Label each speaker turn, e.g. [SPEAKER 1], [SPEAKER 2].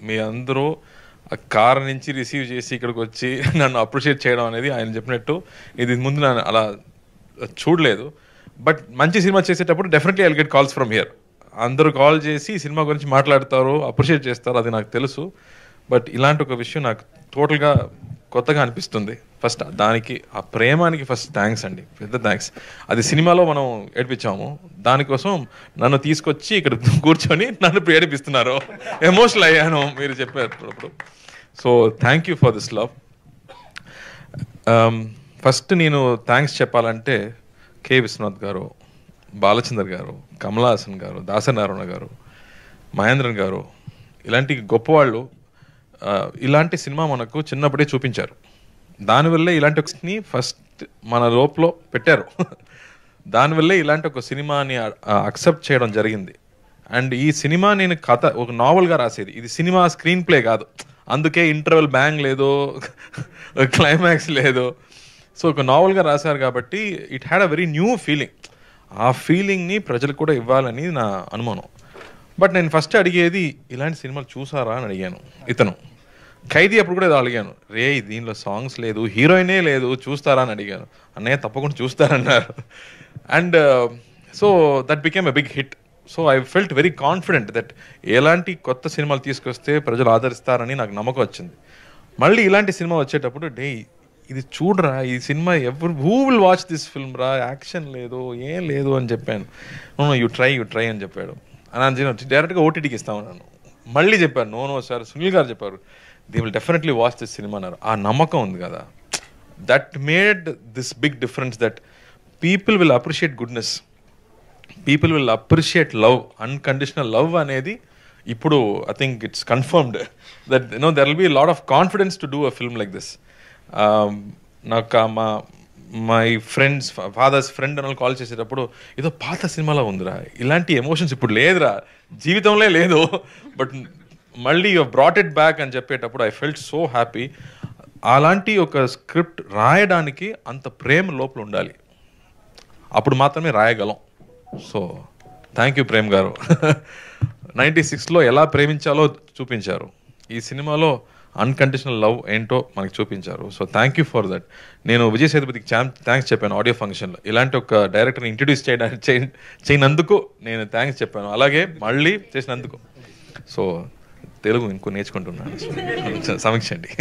[SPEAKER 1] మీ అందరూ ఆ కార్ నుంచి రిసీవ్ చేసి ఇక్కడికి వచ్చి నన్ను అప్రిషియేట్ చేయడం అనేది ఆయన చెప్పినట్టు ఇది ముందు నన్ను అలా చూడలేదు. బట్ మంచి సినిమా చేసేటప్పుడు definitely I'll get calls from here. అందరూ కాల్ చేసి సినిమా గురించి మాట్లాడతారు, అప్రిషియేట్ చేస్తారు, అది నాకు తెలుసు. బట్ ఇలాంటి ఒక విషయం నాకు టోటల్గా కొత్తగా అనిపిస్తుంది. ఫస్ట్ దానికి ఆ ప్రేమానికి ఫస్ట్ థ్యాంక్స్ అండి, పెద్ద థ్యాంక్స్. అది సినిమాలో మనం ఏడిపించాము, దానికోసం నన్ను తీసుకొచ్చి ఇక్కడ కూర్చొని నన్ను ఏడిపిస్తున్నారు. ఎమోషనల్ అయ్యాను మీరు చెప్పేటప్పుడు. So thank you for this love. First నేను థ్యాంక్స్ చెప్పాలంటే కె విశ్వనాథ్ గారు, బాలచందర్ గారు, కమల్ హాసన్ గారు, దాసనారాయణ గారు, మహేంద్రన్ గారు, ఇలాంటి గొప్పవాళ్ళు ఇలాంటి సినిమా మనకు చిన్నప్పుడే చూపించారు. దానివల్లే ఇలాంటి ఒకని ఫస్ట్ మన లోపల పెట్టారు. దానివల్లే ఇలాంటి ఒక సినిమాని అక్సెప్ట్ చేయడం జరిగింది. అండ్ ఈ సినిమా నేను కథ ఒక నావల్గా రాసేది, ఇది సినిమా స్క్రీన్ ప్లే కాదు. అందుకే ఇంటర్వెల్ బ్యాంగ్ లేదు, క్లైమాక్స్ లేదు. సో ఒక నావల్గా రాశారు కాబట్టి it had a very new feeling. ఆ ఫీలింగ్ని ప్రజలకు కూడా ఇవ్వాలని నా అనుమానం. బట్ నేను ఫస్ట్ అడిగేది ఇలాంటి సినిమాలు చూసారా అని అడిగాను. ఇతను ఖైదీ అప్పుడు కూడా అడిగాను, రే దీనిలో సాంగ్స్ లేదు, హీరోయినే లేదు, చూస్తారా అని అడిగాను. అన్నయ్య తప్పకుండా చూస్తారన్నారు. And so that became a big hit. So I felt very confident that ఎలాంటి కొత్త సినిమాలు తీసుకొస్తే ప్రజలు ఆదరిస్తారని నాకు నమ్మకం వచ్చింది. మళ్ళీ ఇలాంటి సినిమా వచ్చేటప్పుడు ఇది చూడరా, ఈ cinema who will watch this film రా, యాక్షన్ లేదు, ఏం లేదు అని చెప్పాను. యూ ట్రై అని చెప్పాడు. అని డైరెక్ట్గా ఓటీటీకి ఇస్తామన్నాను. మళ్ళీ చెప్పాను, నో సార్, సునీల్ గారు చెప్పారు, they will definitely watch this cinema అన్నారు. ఆ నమ్మకం ఉంది కదా, that made this big difference, that people will appreciate goodness, people will appreciate love, unconditional love అనేది ఇప్పుడు I think it's confirmed that there will be lot of confidence to do a film like this. నాకు my friends, father's friend అని call చేసేటప్పుడు ఏదో పాత సినిమాలో ఉందిరా, ఇలాంటి ఎమోషన్స్ ఇప్పుడు లేదురా, జీవితంలో లేదు, బట్ మళ్ళీ యూ బ్రాట్ ఇట్ బ్యాక్ అని చెప్పేటప్పుడు ఐ ఫెల్ట్ సో హ్యాపీ. అలాంటి ఒక స్క్రిప్ట్ రాయడానికి అంత ప్రేమ లోపల ఉండాలి, అప్పుడు మాత్రమే రాయగలం. సో థ్యాంక్ యూ ప్రేమ్ గారు. 96లో ఎలా ప్రేమించాలో చూపించారు, ఈ సినిమాలో అన్కండిషనల్ లవ్ ఏంటో మనకి చూపించారు. So thank you for that. నేను విజయ్ సేతుపతికి థ్యాంక్స్ చెప్పాను ఆడియో ఫంక్షన్లో, ఇలాంటి ఒక డైరెక్టర్ని ఇంట్రడ్యూస్ చేయనందుకు నేను థ్యాంక్స్ చెప్పాను, అలాగే మళ్ళీ చేసినందుకు. సో తెలుగు ఇంకో నేర్చుకుంటున్నాను, సమీక్ష అండి.